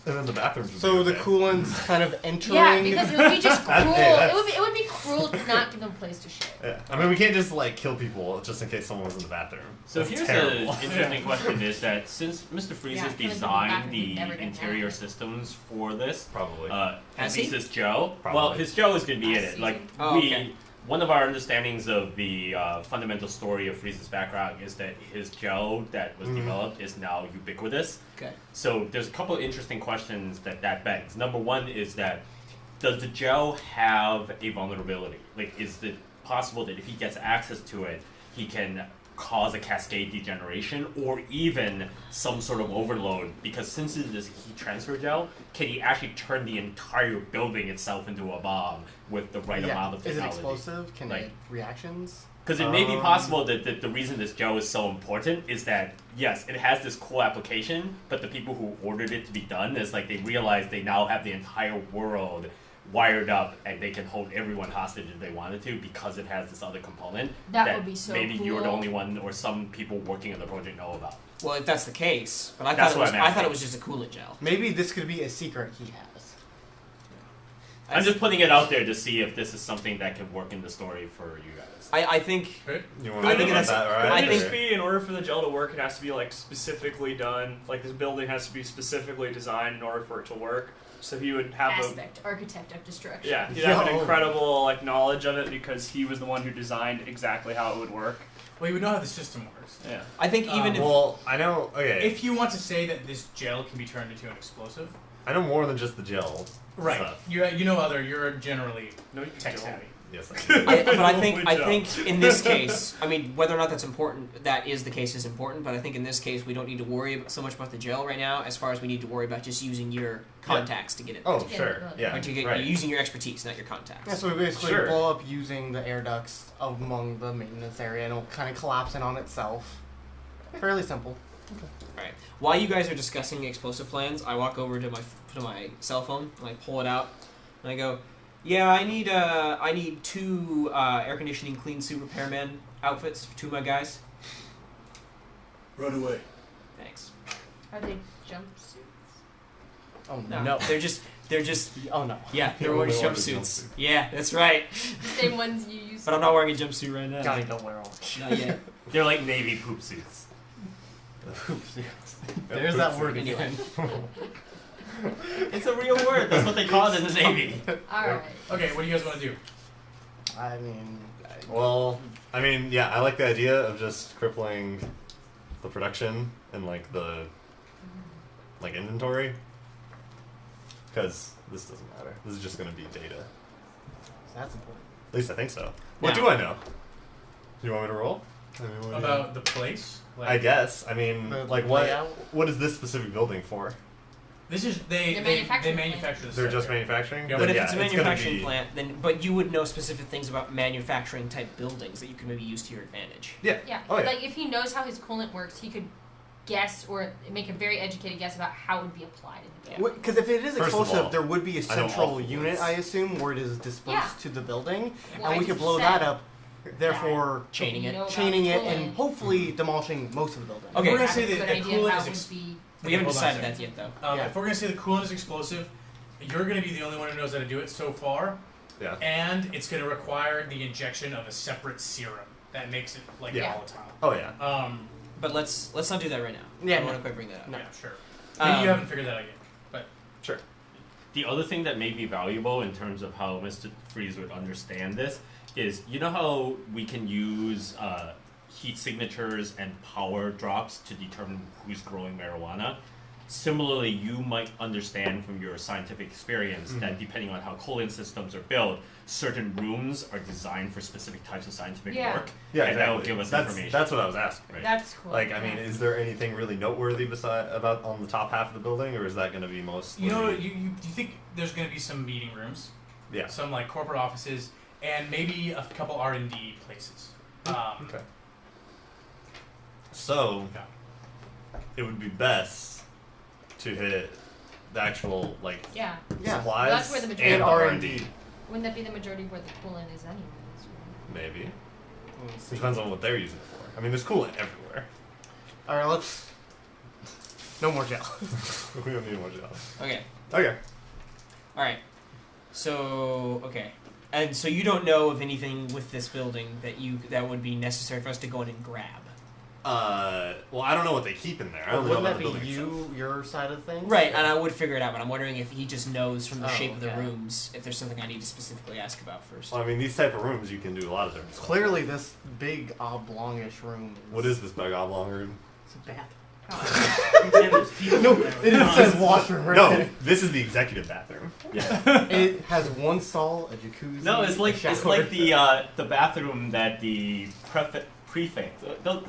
[SPEAKER 8] And then the bathrooms would
[SPEAKER 3] So
[SPEAKER 8] be
[SPEAKER 3] the
[SPEAKER 8] okay.
[SPEAKER 3] coolant's kind of entering.
[SPEAKER 2] Yeah, because it would be just cruel.
[SPEAKER 8] That's- hey, that's-
[SPEAKER 2] It would be cruel to not give them a place to shit.
[SPEAKER 8] Yeah. I mean, we can't just like kill people just in case someone was in the bathroom.
[SPEAKER 6] So
[SPEAKER 8] That's
[SPEAKER 6] here's
[SPEAKER 8] terrible.
[SPEAKER 6] an interesting question: is that since Mr. Freeze
[SPEAKER 2] Yeah,
[SPEAKER 6] has
[SPEAKER 2] it's gonna be
[SPEAKER 6] designed
[SPEAKER 2] back
[SPEAKER 6] the
[SPEAKER 2] and never get
[SPEAKER 6] interior
[SPEAKER 2] mad.
[SPEAKER 6] systems for this,
[SPEAKER 8] Probably.
[SPEAKER 6] at
[SPEAKER 5] Has
[SPEAKER 6] least
[SPEAKER 5] he?
[SPEAKER 6] his Joe.
[SPEAKER 8] Probably.
[SPEAKER 6] Well, his Joe is going to be in
[SPEAKER 2] Last
[SPEAKER 6] it. Like
[SPEAKER 2] season.
[SPEAKER 5] Oh, okay.
[SPEAKER 6] one of our understandings of the fundamental story of Freeze's background is that his Joe that was developed is now ubiquitous.
[SPEAKER 5] Okay.
[SPEAKER 6] So there's a couple of interesting questions that begs. Number one is that does the Joe have a vulnerability? Like, is it possible that if he gets access to it, he can cause a cascade degeneration or even some sort of overload? Because since it is heat transfer gel, can he actually turn the entire building itself into a bomb with the right amount of
[SPEAKER 3] Is it
[SPEAKER 6] technology?
[SPEAKER 3] explosive? Can
[SPEAKER 6] Like-
[SPEAKER 3] it reactions?
[SPEAKER 6] Because it may be possible that the reason this gel is so important is that, yes, it has this cool application, but the people who ordered it to be done is like they realize they now have the entire world wired up and they can hold everyone hostage if they wanted to because it has this other component
[SPEAKER 2] That would be so
[SPEAKER 6] maybe you're the
[SPEAKER 2] cool.
[SPEAKER 6] only one or some people working on the project know about.
[SPEAKER 5] Well, if that's the case, but I
[SPEAKER 6] That's
[SPEAKER 5] thought
[SPEAKER 6] what I'm
[SPEAKER 5] I thought
[SPEAKER 6] asking.
[SPEAKER 5] it was just a coolant gel.
[SPEAKER 3] Maybe this could be a secret he has.
[SPEAKER 6] I'm just putting it out there to see if this is something that can work in the story for you guys.
[SPEAKER 5] I think
[SPEAKER 8] You want
[SPEAKER 5] I
[SPEAKER 8] to
[SPEAKER 5] think
[SPEAKER 8] about
[SPEAKER 5] that's-
[SPEAKER 8] that, right?
[SPEAKER 5] I
[SPEAKER 4] Could it
[SPEAKER 5] think-
[SPEAKER 4] just be in order for the gel to work, it has to be like specifically done. Like this building has to be specifically designed in order for it to work. So he would have
[SPEAKER 2] Aspect, architect of destruction.
[SPEAKER 4] he'd have an
[SPEAKER 7] Yo.
[SPEAKER 4] incredible like knowledge of it because he was the one who designed exactly how it would work.
[SPEAKER 1] Well, you would know how the system works.
[SPEAKER 4] Yeah.
[SPEAKER 5] I think even if
[SPEAKER 8] Well, I know. Okay,
[SPEAKER 1] If you want to say that this gel can be turned into an explosive,
[SPEAKER 8] I know more than just the gel.
[SPEAKER 1] right?
[SPEAKER 8] Stuff.
[SPEAKER 1] You know other. You're generally
[SPEAKER 4] No, you
[SPEAKER 1] tech
[SPEAKER 4] don't.
[SPEAKER 1] savvy.
[SPEAKER 8] Yes, I do.
[SPEAKER 5] but I
[SPEAKER 4] Good
[SPEAKER 5] think in this case, I mean, whether or not that's important, that is the case is important. But I think in this case, we don't need to worry so much about the gel right now, as far as we need to worry about just using your contacts to get it.
[SPEAKER 8] Oh,
[SPEAKER 2] To get
[SPEAKER 8] sure.
[SPEAKER 2] it,
[SPEAKER 8] Yeah.
[SPEAKER 5] Or to get,
[SPEAKER 8] right.
[SPEAKER 5] You're using your expertise, not your contacts.
[SPEAKER 7] Yeah, so we basically
[SPEAKER 8] Sure.
[SPEAKER 7] blow up using the air ducts among the maintenance area, and it'll kind of collapse in on itself. Fairly simple.
[SPEAKER 5] Right. While you guys are discussing explosive plans, I walk over to my cell phone and I pull it out and I go, "Yeah, I need 2 air conditioning clean suit repairman outfits for 2 of my guys."
[SPEAKER 1] Run away.
[SPEAKER 5] Thanks.
[SPEAKER 2] Are they jumpsuits?
[SPEAKER 7] Oh
[SPEAKER 5] No, they're just
[SPEAKER 7] Oh no.
[SPEAKER 5] yeah, they're
[SPEAKER 8] Yeah,
[SPEAKER 5] wearing
[SPEAKER 8] they wear the
[SPEAKER 5] jumpsuits.
[SPEAKER 8] jumpsuit.
[SPEAKER 5] Yeah, that's right.
[SPEAKER 2] The same ones you use.
[SPEAKER 5] But I'm not wearing a jumpsuit right now.
[SPEAKER 7] Johnny, don't wear orange.
[SPEAKER 5] Not yet.
[SPEAKER 6] They're like navy poop suits.
[SPEAKER 7] There's that word
[SPEAKER 5] Anyway.
[SPEAKER 7] again.
[SPEAKER 6] It's a real word. That's what they call it in the navy.
[SPEAKER 2] Alright.
[SPEAKER 1] Okay, what do you guys want to do?
[SPEAKER 7] I mean,
[SPEAKER 8] Well, I mean, yeah, I like the idea of just crippling the production and like the inventory, because this doesn't matter. This is just going to be data.
[SPEAKER 7] that's important.
[SPEAKER 8] At least I think so. What
[SPEAKER 5] Now-
[SPEAKER 8] do I know? Do you want me to roll? I mean, what do you-
[SPEAKER 1] About the place? Like,
[SPEAKER 8] I guess. I mean,
[SPEAKER 7] The
[SPEAKER 8] like what?
[SPEAKER 7] layout?
[SPEAKER 8] What is this specific building for?
[SPEAKER 1] This is they
[SPEAKER 2] The
[SPEAKER 1] they
[SPEAKER 2] manufacturing
[SPEAKER 1] manufacture this.
[SPEAKER 8] They're
[SPEAKER 1] stuff
[SPEAKER 8] just
[SPEAKER 1] here.
[SPEAKER 8] manufacturing.
[SPEAKER 1] Yeah,
[SPEAKER 5] But
[SPEAKER 8] Then,
[SPEAKER 5] if
[SPEAKER 8] yeah,
[SPEAKER 5] it's a
[SPEAKER 8] gonna
[SPEAKER 5] manufacturing
[SPEAKER 8] be-
[SPEAKER 5] plant, but you would know specific things about manufacturing type buildings that you can maybe use to your advantage.
[SPEAKER 8] Yeah.
[SPEAKER 2] Yeah.
[SPEAKER 8] Oh, yeah.
[SPEAKER 2] Like if he knows how his coolant works, he could guess or make a very educated guess about how it would be applied in the building.
[SPEAKER 7] Because if it is
[SPEAKER 8] First of
[SPEAKER 7] explosive,
[SPEAKER 8] all,
[SPEAKER 7] there would be a
[SPEAKER 8] I know all
[SPEAKER 7] central
[SPEAKER 8] the
[SPEAKER 7] unit,
[SPEAKER 8] ones.
[SPEAKER 7] I assume, where it is dispersed
[SPEAKER 2] Yeah.
[SPEAKER 7] to the building,
[SPEAKER 2] Why
[SPEAKER 7] and we
[SPEAKER 2] did
[SPEAKER 7] could
[SPEAKER 2] you
[SPEAKER 7] blow
[SPEAKER 2] say
[SPEAKER 7] that up, therefore
[SPEAKER 5] Chaining
[SPEAKER 2] You
[SPEAKER 5] it.
[SPEAKER 2] know about
[SPEAKER 7] chaining it
[SPEAKER 2] coolant.
[SPEAKER 7] and hopefully demolishing most of the building.
[SPEAKER 5] Okay.
[SPEAKER 1] We're gonna
[SPEAKER 2] Have
[SPEAKER 1] say
[SPEAKER 2] a
[SPEAKER 1] that
[SPEAKER 2] good
[SPEAKER 1] the
[SPEAKER 2] idea
[SPEAKER 1] coolant
[SPEAKER 2] how
[SPEAKER 1] is
[SPEAKER 2] it
[SPEAKER 1] ex-
[SPEAKER 2] would be.
[SPEAKER 5] We haven't
[SPEAKER 1] Hold on a
[SPEAKER 5] decided that
[SPEAKER 1] second.
[SPEAKER 5] yet, though.
[SPEAKER 7] Yeah.
[SPEAKER 1] If we're gonna say the coolant is explosive, you're gonna be the only one who knows how to do it so far,
[SPEAKER 8] Yeah.
[SPEAKER 1] and it's gonna require the injection of a separate serum that makes it like
[SPEAKER 8] Yeah.
[SPEAKER 1] volatile.
[SPEAKER 8] Oh yeah.
[SPEAKER 5] But let's not do that right now.
[SPEAKER 7] Yeah,
[SPEAKER 5] I don't
[SPEAKER 7] no.
[SPEAKER 5] want to quite bring that up.
[SPEAKER 1] Yeah, sure. Maybe you
[SPEAKER 5] Um,
[SPEAKER 1] haven't figured that out yet, but
[SPEAKER 8] Sure.
[SPEAKER 6] The other thing that may be valuable in terms of how Mr. Freeze would understand this is, you know how we can use heat signatures and power drops to determine who's growing marijuana? Similarly, you might understand from your scientific experience that depending on how coolant systems are built, certain rooms are designed for specific types of scientific
[SPEAKER 2] Yeah.
[SPEAKER 6] work,
[SPEAKER 8] Yeah.
[SPEAKER 6] and that will
[SPEAKER 8] Exactly.
[SPEAKER 6] give us
[SPEAKER 8] that's,
[SPEAKER 6] information.
[SPEAKER 8] That's what I was asking. Right.
[SPEAKER 2] That's cool.
[SPEAKER 8] Like, I mean, is there anything really noteworthy about on the top half of the building, or is that going to be mostly?
[SPEAKER 1] you know, you think there's gonna be some meeting rooms,
[SPEAKER 8] Yeah.
[SPEAKER 1] some like corporate offices, and maybe a couple R&D places.
[SPEAKER 8] Okay. So,
[SPEAKER 1] Yeah.
[SPEAKER 8] it would be best to hit the actual like
[SPEAKER 2] Yeah.
[SPEAKER 7] Yeah.
[SPEAKER 8] supplies
[SPEAKER 2] Well, that's where the majority
[SPEAKER 8] and
[SPEAKER 2] of
[SPEAKER 8] R&D.
[SPEAKER 2] Wouldn't that be the majority of where the coolant is anyways? Right?
[SPEAKER 8] Maybe.
[SPEAKER 7] Let's see.
[SPEAKER 8] Depends on what they're using it for. I mean, there's coolant everywhere.
[SPEAKER 7] All right, let's. No more gel.
[SPEAKER 8] We don't need more jobs.
[SPEAKER 5] Okay.
[SPEAKER 8] Okay.
[SPEAKER 5] All right. So okay, and so you don't know of anything with this building that would be necessary for us to go in and grab.
[SPEAKER 8] Well, I don't know what they keep in there. I don't know
[SPEAKER 7] Wouldn't
[SPEAKER 8] about
[SPEAKER 7] that
[SPEAKER 8] the
[SPEAKER 7] be
[SPEAKER 8] building itself.
[SPEAKER 7] your side of things?
[SPEAKER 5] Right, and I would figure it out, but I'm wondering if he just knows from the
[SPEAKER 7] Oh,
[SPEAKER 5] shape of the
[SPEAKER 7] okay.
[SPEAKER 5] rooms if there's something I need to specifically ask about first.
[SPEAKER 8] Well, I mean, these type of rooms, you can do a lot of different stuff.
[SPEAKER 7] Clearly, this big oblongish room.
[SPEAKER 8] What is this big oblong room?
[SPEAKER 7] It's a bathroom.
[SPEAKER 1] No,
[SPEAKER 7] It says washroom right
[SPEAKER 8] No,
[SPEAKER 7] there.
[SPEAKER 8] this is the executive bathroom.
[SPEAKER 6] Yeah.
[SPEAKER 7] It has one stall, a jacuzzi.
[SPEAKER 6] No, it's
[SPEAKER 7] a
[SPEAKER 6] like
[SPEAKER 7] shower.
[SPEAKER 6] the bathroom that the prefect.
[SPEAKER 8] Oh,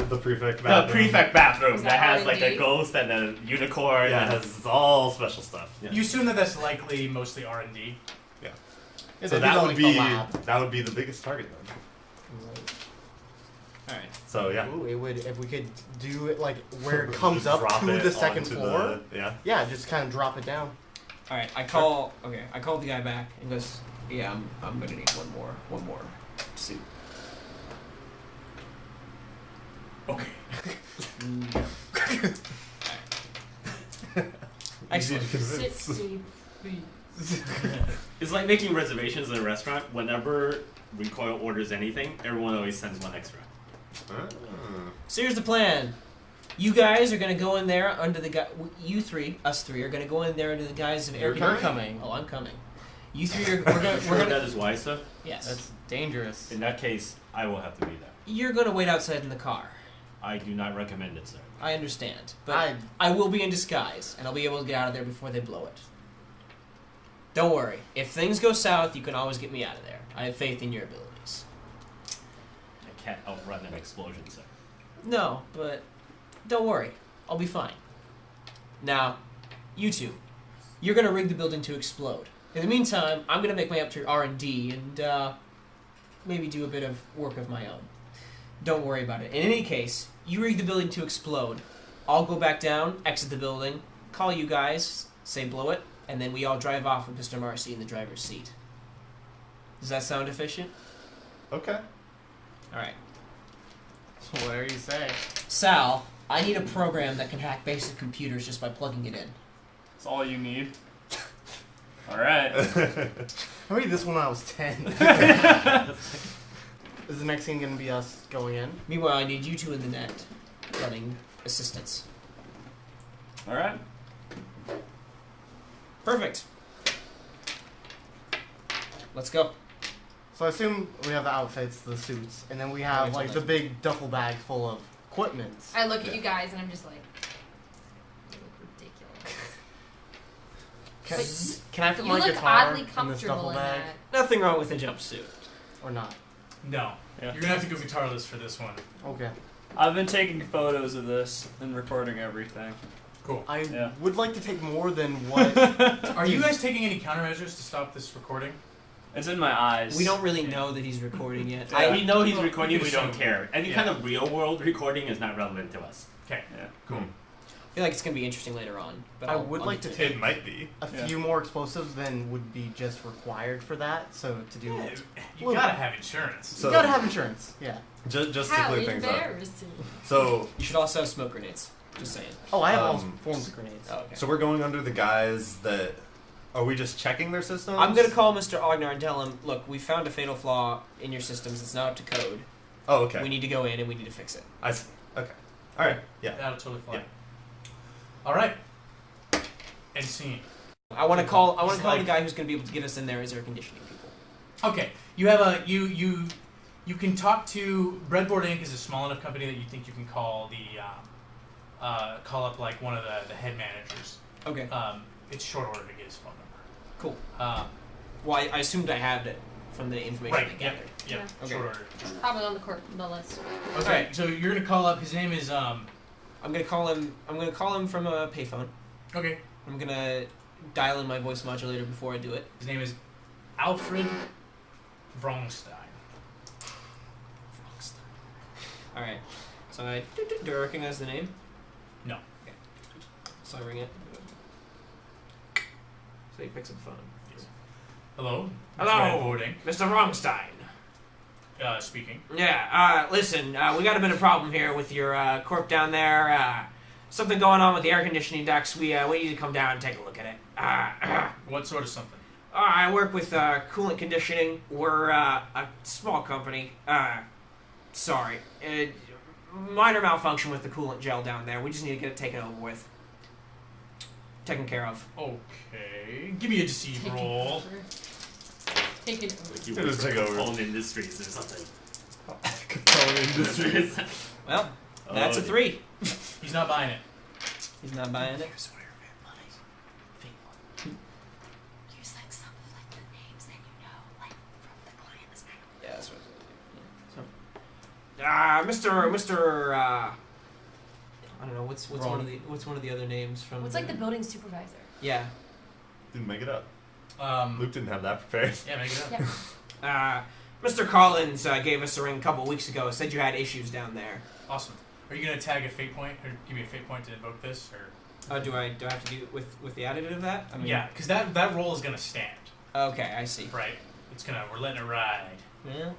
[SPEAKER 8] the prefect bathroom.
[SPEAKER 6] The prefect bathroom
[SPEAKER 2] Is
[SPEAKER 6] that
[SPEAKER 2] that
[SPEAKER 6] has like a
[SPEAKER 2] R&D?
[SPEAKER 6] ghost and a unicorn.
[SPEAKER 8] Yeah,
[SPEAKER 6] and
[SPEAKER 8] it has all special stuff. Yeah.
[SPEAKER 1] You assume that that's likely mostly R&D.
[SPEAKER 7] Yeah,
[SPEAKER 8] So
[SPEAKER 7] they
[SPEAKER 8] that
[SPEAKER 7] do
[SPEAKER 8] would
[SPEAKER 7] like
[SPEAKER 8] be
[SPEAKER 7] the lab.
[SPEAKER 8] the biggest target then.
[SPEAKER 5] All right.
[SPEAKER 8] So yeah.
[SPEAKER 7] Ooh, it would if we could do it like where it comes up
[SPEAKER 8] Drop
[SPEAKER 7] to
[SPEAKER 8] it
[SPEAKER 7] the second
[SPEAKER 8] onto
[SPEAKER 7] floor.
[SPEAKER 8] yeah.
[SPEAKER 7] Yeah, just kind of drop it down.
[SPEAKER 5] All right. I call the guy back and goes, "Yeah, I'm gonna need one more suit."
[SPEAKER 1] Okay.
[SPEAKER 5] Excellent.
[SPEAKER 8] Easy to
[SPEAKER 2] Sit,
[SPEAKER 8] convince.
[SPEAKER 2] sleep, breathe.
[SPEAKER 6] It's like making reservations in a restaurant. Whenever Recoil orders anything, everyone always sends one extra.
[SPEAKER 5] So here's the plan. You guys are gonna go in there under the us three are gonna go in there under the guise of air
[SPEAKER 7] You're coming.
[SPEAKER 5] Oh, I'm coming. You three are.
[SPEAKER 6] We're
[SPEAKER 5] We're gonna.
[SPEAKER 6] that is wise, sir.
[SPEAKER 5] Yes.
[SPEAKER 7] That's dangerous.
[SPEAKER 6] In that case, I will have to be there.
[SPEAKER 5] You're gonna wait outside in the car.
[SPEAKER 6] I do not recommend it, sir.
[SPEAKER 5] I understand, but I will be in disguise, and I'll be able to get out of there before they blow it. Don't worry. If things go south, you can always get me out of there. I have faith in your abilities.
[SPEAKER 6] I can't outrun an explosion, sir.
[SPEAKER 5] No, but don't worry. I'll be fine. Now, you two, you're gonna rig the building to explode. In the meantime, I'm gonna make my way up to R&D and maybe do a bit of work of my own. Don't worry about it. In any case, you rig the building to explode. I'll go back down, exit the building, call you guys, say blow it, and then we all drive off with Mr. Marcy in the driver's seat. Does that sound efficient?
[SPEAKER 8] Okay.
[SPEAKER 5] Alright.
[SPEAKER 7] So whatever you say.
[SPEAKER 5] Sal, I need a program that can hack basic computers just by plugging it in.
[SPEAKER 4] That's all you need. Alright.
[SPEAKER 7] I made this when I was 10. Is the next thing gonna be us going in?
[SPEAKER 5] Meanwhile, I need you two in the net, running assistance.
[SPEAKER 4] Alright.
[SPEAKER 5] Perfect. Let's go.
[SPEAKER 7] So I assume we have the outfits, the suits, and then we have like the big duffel bag full of equipment.
[SPEAKER 2] I look at you guys and I'm just like, you look ridiculous.
[SPEAKER 7] Can I fit
[SPEAKER 2] You
[SPEAKER 7] my
[SPEAKER 2] look
[SPEAKER 7] guitar
[SPEAKER 2] oddly
[SPEAKER 7] in this
[SPEAKER 2] comfortable
[SPEAKER 7] duffel
[SPEAKER 2] in
[SPEAKER 7] bag
[SPEAKER 2] that.
[SPEAKER 5] Nothing wrong with a jumpsuit.
[SPEAKER 7] or not?
[SPEAKER 1] No.
[SPEAKER 4] Yeah.
[SPEAKER 1] You're gonna have to go guitarless for this one.
[SPEAKER 7] Okay.
[SPEAKER 4] I've been taking photos of this and recording everything.
[SPEAKER 1] Cool.
[SPEAKER 7] I
[SPEAKER 4] Yeah.
[SPEAKER 7] would like to take more than what.
[SPEAKER 1] Are you guys taking any countermeasures to stop this recording?
[SPEAKER 4] It's in my eyes.
[SPEAKER 5] We don't really know that he's recording yet.
[SPEAKER 6] We know he's
[SPEAKER 1] Well,
[SPEAKER 6] recording,
[SPEAKER 1] we
[SPEAKER 6] we don't
[SPEAKER 1] assume.
[SPEAKER 6] care. Any
[SPEAKER 1] Yeah.
[SPEAKER 6] kind of real world recording is not relevant to us.
[SPEAKER 1] Okay.
[SPEAKER 4] Yeah.
[SPEAKER 1] Cool.
[SPEAKER 5] I feel like it's going to be interesting later on. But
[SPEAKER 7] I
[SPEAKER 5] I'll-
[SPEAKER 7] would
[SPEAKER 5] I'll
[SPEAKER 7] like
[SPEAKER 5] get
[SPEAKER 7] to
[SPEAKER 5] to it.
[SPEAKER 7] take
[SPEAKER 8] It might be.
[SPEAKER 7] a
[SPEAKER 4] Yeah.
[SPEAKER 7] few more explosives than would be just required for that. So to do,
[SPEAKER 1] Yeah,
[SPEAKER 7] you
[SPEAKER 1] you
[SPEAKER 7] Well-
[SPEAKER 1] gotta have insurance.
[SPEAKER 8] So
[SPEAKER 7] gotta have insurance. Yeah.
[SPEAKER 8] just to
[SPEAKER 2] How
[SPEAKER 8] clear things up.
[SPEAKER 2] embarrassing.
[SPEAKER 8] So
[SPEAKER 5] You should also have smoke grenades. Just saying.
[SPEAKER 7] Oh, I have all
[SPEAKER 8] Um,
[SPEAKER 7] forms of grenades.
[SPEAKER 5] Oh, okay.
[SPEAKER 8] so we're going under the guise that are we just checking their systems?
[SPEAKER 5] I'm going to call Mr. Ognar and tell him, look, we found a fatal flaw in your systems. It's not up to code.
[SPEAKER 8] Oh, okay.
[SPEAKER 5] We need to go in and we need to fix it.
[SPEAKER 8] Okay. All right. Yeah.
[SPEAKER 1] That'll totally fly.
[SPEAKER 8] Yeah.
[SPEAKER 1] All right. And scene.
[SPEAKER 5] I want to call
[SPEAKER 1] It's
[SPEAKER 5] the
[SPEAKER 1] like-
[SPEAKER 5] guy who's going to be able to get us in there as air conditioning people.
[SPEAKER 1] Okay. You have a you can talk to Breadboard Inc. is a small enough company that you think you can call call up like one of the head managers.
[SPEAKER 5] Okay.
[SPEAKER 1] It's short order to get his phone number.
[SPEAKER 5] Cool.
[SPEAKER 1] Um,
[SPEAKER 5] I assumed I had it from the information I
[SPEAKER 1] right. Yep.
[SPEAKER 5] gathered.
[SPEAKER 1] Yep.
[SPEAKER 5] Okay.
[SPEAKER 1] Short order.
[SPEAKER 2] Probably on the list.
[SPEAKER 1] Okay.
[SPEAKER 5] Alright.
[SPEAKER 1] So you're gonna call up. His name is
[SPEAKER 5] I'm going to call him from a payphone.
[SPEAKER 1] Okay.
[SPEAKER 5] I'm going to dial in my voice modulator before I do it.
[SPEAKER 1] His name is Alfred Vrongstein.
[SPEAKER 5] All right. So do I recognize the name?
[SPEAKER 1] No.
[SPEAKER 5] Okay. So I ring it. So he picks up the phone.
[SPEAKER 1] Hello.
[SPEAKER 5] Hello.
[SPEAKER 1] Breadboard Inc.
[SPEAKER 5] Mr. Vrongstein.
[SPEAKER 1] Speaking.
[SPEAKER 5] Yeah, listen, we got a bit of problem here with your corp down there. Something going on with the air conditioning ducts. We need to come down and take a look at it.
[SPEAKER 1] What sort of something?
[SPEAKER 5] I work with coolant conditioning. We're a small company. Sorry. Minor malfunction with the coolant gel down there. We just need to get it taken over with. Taken care of.
[SPEAKER 1] Okay. Give me a deceive roll.
[SPEAKER 2] Taken
[SPEAKER 6] Like you
[SPEAKER 8] It'll
[SPEAKER 6] work for
[SPEAKER 8] take over.
[SPEAKER 6] Capone Industries or something.
[SPEAKER 8] Capone Industries.
[SPEAKER 5] Well, that's a 3.
[SPEAKER 1] He's not buying it.
[SPEAKER 5] He's not buying it.
[SPEAKER 2] Use like some of like the names that you know, like from the client's name.
[SPEAKER 5] Yeah, that's what. Mr. I don't know what's one of the other names from.
[SPEAKER 2] What's like the building supervisor?
[SPEAKER 5] Yeah.
[SPEAKER 8] Didn't make it up.
[SPEAKER 1] Um,
[SPEAKER 8] Luke didn't have that prepared.
[SPEAKER 1] yeah, make it up.
[SPEAKER 2] Yeah.
[SPEAKER 5] Mr. Collins gave us a ring a couple weeks ago. Said you had issues down there.
[SPEAKER 1] Awesome. Are you gonna tag a fate point or give me a fate point to invoke this, or?
[SPEAKER 5] Do I have to do it with the additive of that? I mean,
[SPEAKER 1] Yeah, because that roll is gonna stand,
[SPEAKER 5] Okay, I see.
[SPEAKER 1] right? We're letting it ride.
[SPEAKER 5] Yeah.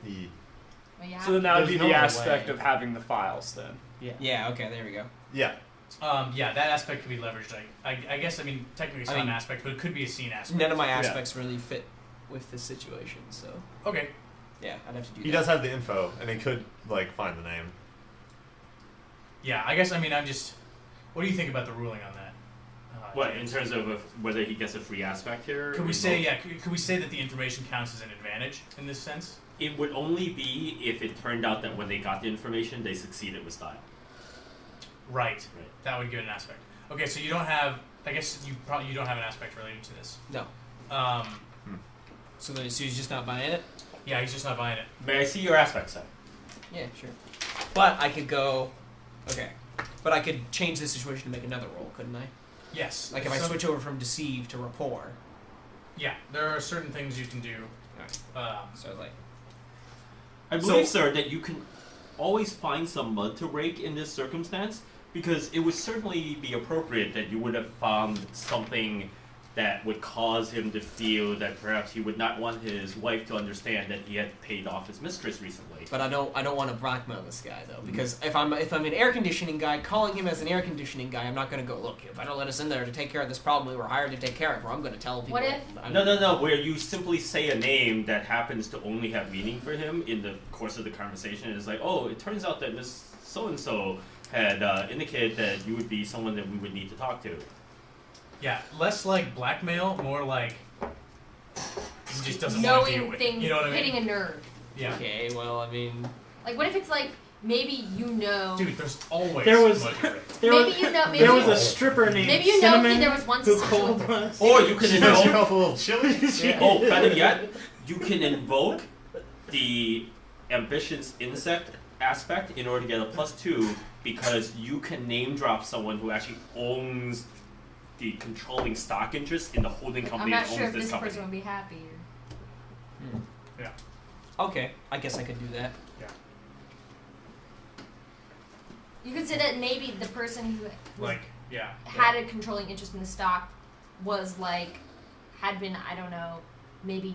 [SPEAKER 2] Well, yeah.
[SPEAKER 4] So then that would be
[SPEAKER 7] There's
[SPEAKER 4] the
[SPEAKER 7] no
[SPEAKER 4] aspect
[SPEAKER 7] way.
[SPEAKER 4] of having the files then.
[SPEAKER 5] Yeah. Okay. There we go.
[SPEAKER 8] Yeah.
[SPEAKER 1] Yeah, that aspect could be leveraged. I guess, technically it's
[SPEAKER 5] I
[SPEAKER 1] not an
[SPEAKER 5] mean,
[SPEAKER 1] aspect, but it could be a scene aspect.
[SPEAKER 5] None of my aspects really fit with this situation, so
[SPEAKER 1] Okay.
[SPEAKER 5] yeah, I'd have to do
[SPEAKER 8] He
[SPEAKER 5] that.
[SPEAKER 8] does have the info, and he could find the name.
[SPEAKER 1] Yeah, I guess, I'm just... What do you think about the ruling on that?
[SPEAKER 6] What, in terms of whether he gets a free aspect here?
[SPEAKER 1] Could we say, could we say that the information counts as an advantage in this sense?
[SPEAKER 6] It would only be if it turned out that when they got the information, they succeeded with style.
[SPEAKER 1] Right. That would give it an aspect. Okay, so you don't have... I guess you don't have an aspect related to this.
[SPEAKER 5] No. So he's just not buying it?
[SPEAKER 1] Yeah, he's just not buying it.
[SPEAKER 6] May I see your aspect set?
[SPEAKER 5] Yeah, sure. But I could go... Okay. But I could change the situation to make another roll, couldn't I?
[SPEAKER 1] Yes.
[SPEAKER 5] Like if I switch over from Deceive to Rapport.
[SPEAKER 1] Yeah, there are certain things you can do.
[SPEAKER 5] So like...
[SPEAKER 6] I believe, sir, that you can always find some mud to rake in this circumstance, because it would certainly be appropriate that you would have found something that would cause him to feel that perhaps he would not want his wife to understand that he had paid off his mistress recently.
[SPEAKER 5] But I don't want to blackmail this guy though, because if I'm an air conditioning guy, calling him as an air conditioning guy, I'm not going to go, look, if I don't let us in there to take care of this problem we were hired to take care of, or I'm going to tell people.
[SPEAKER 2] What if?
[SPEAKER 6] No, where you simply say a name that happens to only have meaning for him in the course of the conversation. It's like, oh, it turns out that Miss So-and-so had indicated that you would be someone that we would need to talk to.
[SPEAKER 1] Yeah, less like blackmail, more like he just doesn't want to deal
[SPEAKER 2] Knowing
[SPEAKER 1] with
[SPEAKER 2] things,
[SPEAKER 1] it. You know what I mean?
[SPEAKER 2] hitting a nerve.
[SPEAKER 1] Yeah.
[SPEAKER 5] Okay, well, I mean...
[SPEAKER 2] Like, what if it's like, maybe you know...
[SPEAKER 1] Dude, there's always
[SPEAKER 9] There was-
[SPEAKER 1] mud to rake.
[SPEAKER 2] Maybe you know... Maybe
[SPEAKER 9] There was
[SPEAKER 2] you,
[SPEAKER 9] a stripper named
[SPEAKER 2] maybe you know
[SPEAKER 9] Cinnamon
[SPEAKER 2] there was once
[SPEAKER 9] who
[SPEAKER 2] a sexual...
[SPEAKER 9] called us.
[SPEAKER 6] Or you can
[SPEAKER 8] She knows you
[SPEAKER 6] invoke...
[SPEAKER 8] have a little chili.
[SPEAKER 6] Oh, better yet, you can invoke the ambitious insect aspect in order to get a +2, because you can name drop someone who actually owns the controlling stock interest in the holding
[SPEAKER 2] I'm
[SPEAKER 6] company
[SPEAKER 2] not
[SPEAKER 6] that
[SPEAKER 2] sure if
[SPEAKER 6] owns this
[SPEAKER 2] this
[SPEAKER 6] company.
[SPEAKER 2] person would be happy.
[SPEAKER 1] Yeah.
[SPEAKER 5] Okay, I guess I could do that.
[SPEAKER 1] Yeah.
[SPEAKER 2] You could say that maybe the person who was,
[SPEAKER 1] Yeah.
[SPEAKER 2] had a controlling interest in the stock was like, had been, I don't know, maybe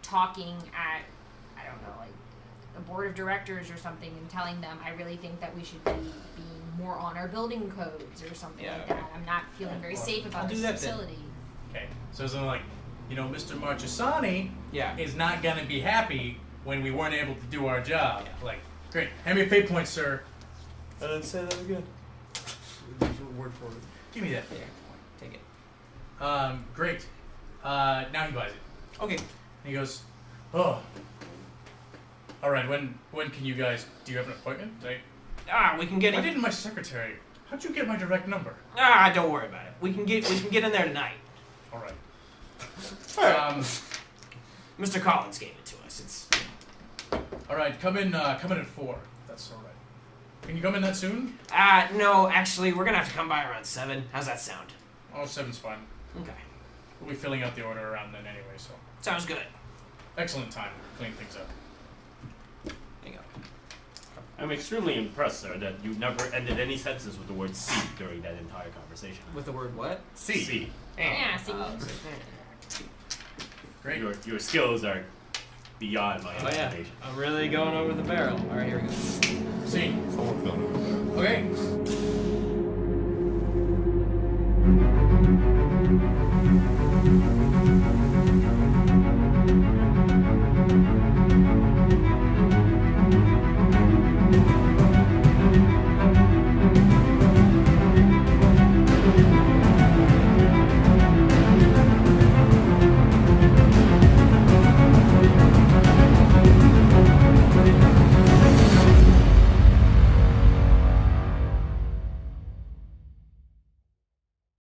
[SPEAKER 2] talking at, I don't know, like the board of directors or something and telling them, I really think that we should be being more on our building codes or something
[SPEAKER 5] Yeah,
[SPEAKER 2] like
[SPEAKER 5] okay.
[SPEAKER 2] that. I'm not feeling very safe
[SPEAKER 5] I'll
[SPEAKER 2] about
[SPEAKER 5] do
[SPEAKER 2] this
[SPEAKER 5] that then.
[SPEAKER 2] facility.
[SPEAKER 1] Okay. So something like, Mr. Marchesani
[SPEAKER 5] Yeah.
[SPEAKER 1] is not gonna be happy when we weren't able to do our job.
[SPEAKER 5] Yeah.
[SPEAKER 1] Like, great. Hand me a fate point, sir.
[SPEAKER 8] I didn't say that again.
[SPEAKER 5] Word for word.
[SPEAKER 1] Give me that.
[SPEAKER 5] Yeah, take it.
[SPEAKER 1] Great. Now he buys it.
[SPEAKER 5] Okay.
[SPEAKER 1] And he goes, oh. All right. When can you guys? Do you have an appointment?
[SPEAKER 5] We can get
[SPEAKER 1] Why
[SPEAKER 5] in.
[SPEAKER 1] didn't my secretary? How'd you get my direct number?
[SPEAKER 5] Don't worry about it. We can get in there tonight.
[SPEAKER 1] All right.
[SPEAKER 5] Mr. Collins gave it to us. It's
[SPEAKER 1] All right. Come in at 4. That's all right. Can you come in that soon?
[SPEAKER 5] no, actually, we're gonna have to come by around 7. How's that sound?
[SPEAKER 1] Oh, 7's fine.
[SPEAKER 5] Okay.
[SPEAKER 1] We'll be filling out the order around then anyway. So
[SPEAKER 5] Sounds good.
[SPEAKER 1] excellent time to clean things up.
[SPEAKER 5] There you go.
[SPEAKER 6] I'm extremely impressed, sir, that you never ended any sentences with the word "C" during that entire conversation.
[SPEAKER 5] With the word what?
[SPEAKER 6] C.
[SPEAKER 2] Yeah, see.
[SPEAKER 1] Great.
[SPEAKER 6] Your skills are beyond my
[SPEAKER 5] Oh yeah.
[SPEAKER 6] imagination.
[SPEAKER 5] I'm really going over the barrel. Alright, here we go.
[SPEAKER 1] See.
[SPEAKER 8] Someone's going to.
[SPEAKER 1] Okay.